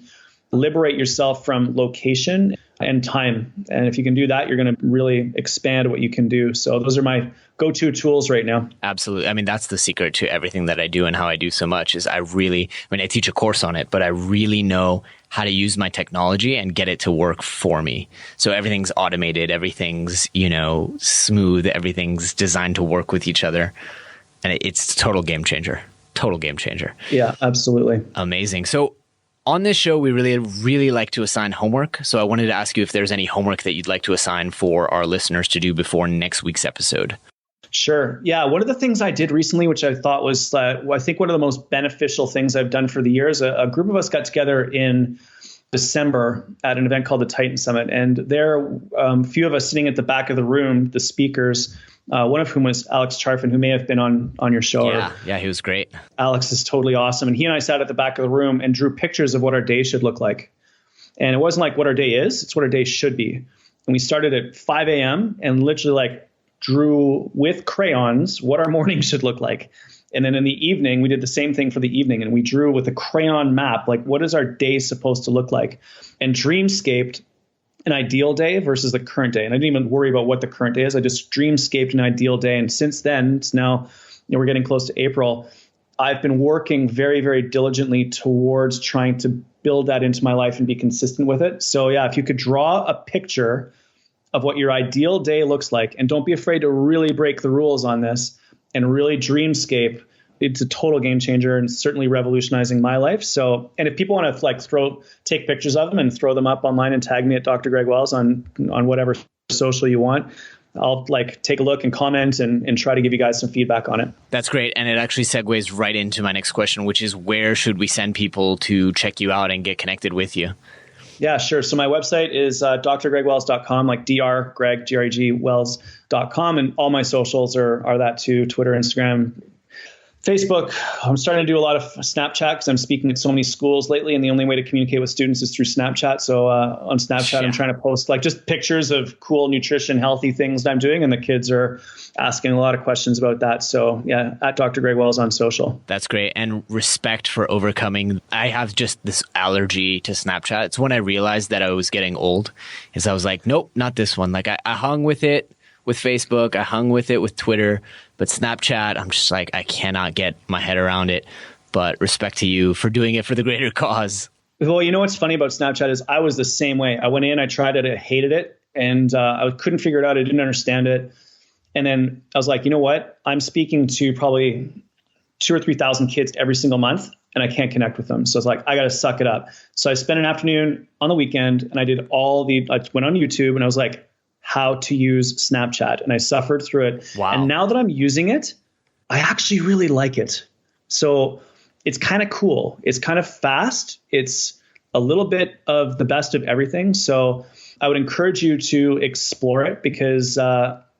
liberate yourself from location and time. And if you can do that, you're going to really expand what you can do. So those are my go-to tools right now. Absolutely. I mean, that's the secret to everything that I do and how I do so much is I teach a course on it, but I really know how to use my technology and get it to work for me. So everything's automated, everything's, smooth, everything's designed to work with each other. And it's a total game changer. Total game changer. Yeah, absolutely. Amazing. So on this show, we really like to assign homework. So I wanted to ask you if there's any homework that you'd like to assign for our listeners to do before next week's episode. Sure. Yeah. One of the things I did recently, which I thought was, I think one of the most beneficial things I've done for the year is a group of us got together in December at an event called the Titan Summit. And there, a few of us sitting at the back of the room, the speakers, one of whom was Alex Charfin, who may have been on your show. Yeah, he was great. Alex is totally awesome. And he and I sat at the back of the room and drew pictures of what our day should look like. And it wasn't like what our day is, it's what our day should be. And we started at 5 a.m. and literally drew with crayons what our morning should look like. And then in the evening, we did the same thing for the evening. And we drew with a crayon map, what is our day supposed to look like? And dreamscaped an ideal day versus the current day. And I didn't even worry about what the current day is. I just dreamscaped an ideal day. And since then, it's now, we're getting close to April. I've been working very, very diligently towards trying to build that into my life and be consistent with it. So yeah, if you could draw a picture of what your ideal day looks like, and don't be afraid to really break the rules on this and really dreamscape, it's a total game changer and certainly revolutionizing my life. So, and if people want to take pictures of them and throw them up online and tag me at Dr. Greg Wells on whatever social you want, I'll take a look and comment and try to give you guys some feedback on it. That's great. And it actually segues right into my next question, which is where should we send people to check you out and get connected with you? Yeah, sure. So my website is drgregwells.com, Greg, G-R-E-G, wells.com. And all my socials are that too, Twitter, Instagram, Facebook. I'm starting to do a lot of Snapchat because I'm speaking at so many schools lately, and the only way to communicate with students is through Snapchat. So on Snapchat, I'm trying to post just pictures of cool nutrition, healthy things that I'm doing, and the kids are asking a lot of questions about that. So yeah, at Dr. Greg Wells on social. That's great. And respect for overcoming. I have just this allergy to Snapchat. It's when I realized that I was getting old, is I was like, nope, not this one. I hung with it with Facebook, I hung with it with Twitter, but Snapchat, I'm just I cannot get my head around it. But respect to you for doing it for the greater cause. Well, you know what's funny about Snapchat is I was the same way. I went in, I tried it, I hated it, and I couldn't figure it out. I didn't understand it. And then I was like, you know what? I'm speaking to probably 2,000 or 3,000 kids every single month, and I can't connect with them. So it's I got to suck it up. So I spent an afternoon on the weekend, and I went on YouTube, and I was like, how to use Snapchat. And I suffered through it. Wow. And now that I'm using it, I actually really like it. So it's kind of cool. It's kind of fast. It's a little bit of the best of everything. So I would encourage you to explore it because,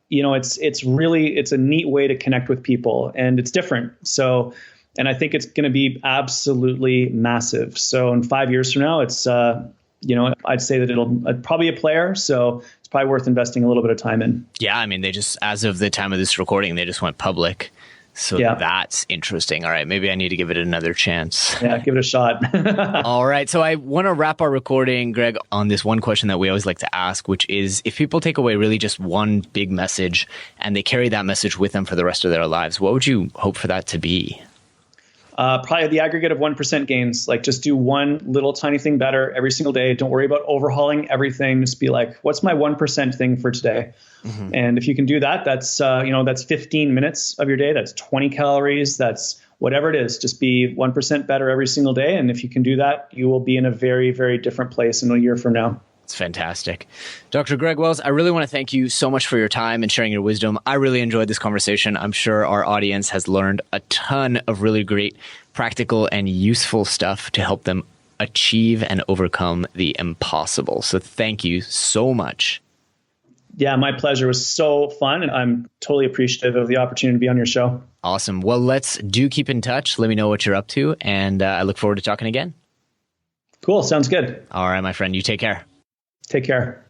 it's a neat way to connect with people and it's different. So, and I think it's going to be absolutely massive. So in 5 years from now, it's, I'd say that it'll probably a player. So it's probably worth investing a little bit of time in. Yeah. I mean, they just, as of the time of this recording, they just went public. So That's interesting. All right. Maybe I need to give it another chance. Yeah. Give it a shot. All right. So I want to wrap our recording, Greg, on this one question that we always like to ask, which is if people take away really just one big message and they carry that message with them for the rest of their lives, what would you hope for that to be? Probably the aggregate of 1% gains. Like, just do one little tiny thing better every single day. Don't worry about overhauling everything. Just be like, what's my 1% thing for today? Mm-hmm. And if you can do that, that's, that's 15 minutes of your day. That's 20 calories. That's whatever it is. Just be 1% better every single day. And if you can do that, you will be in a very, very different place in a year from now. It's fantastic. Dr. Greg Wells, I really want to thank you so much for your time and sharing your wisdom. I really enjoyed this conversation. I'm sure our audience has learned a ton of really great practical and useful stuff to help them achieve and overcome the impossible. So thank you so much. Yeah, my pleasure. It was so fun, and I'm totally appreciative of the opportunity to be on your show. Awesome. Well, let's keep in touch. Let me know what you're up to, and I look forward to talking again. Cool. Sounds good. All right, my friend. You take care. Take care.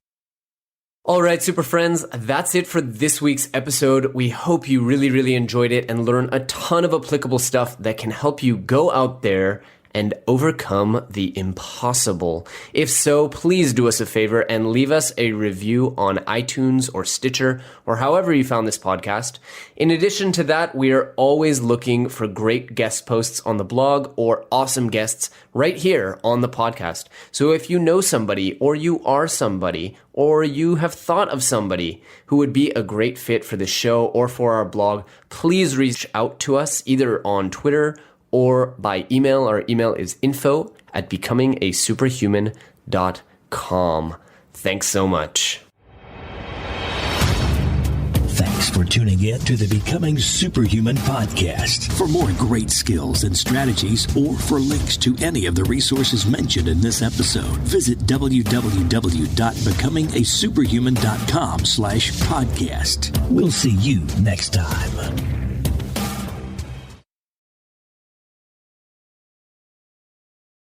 All right, super friends, that's it for this week's episode. We hope you really, really enjoyed it and learned a ton of applicable stuff that can help you go out there and overcome the impossible? If so, please do us a favor and leave us a review on iTunes or Stitcher or however you found this podcast. In addition to that, we are always looking for great guest posts on the blog or awesome guests right here on the podcast. So if you know somebody, or you are somebody, or you have thought of somebody who would be a great fit for the show or for our blog, please reach out to us either on Twitter or by email. Our email is info@becomingasuperhuman.com. Thanks so much. Thanks for tuning in to the Becoming Superhuman podcast. For more great skills and strategies, or for links to any of the resources mentioned in this episode, visit www.becomingasuperhuman.com/podcast. We'll see you next time.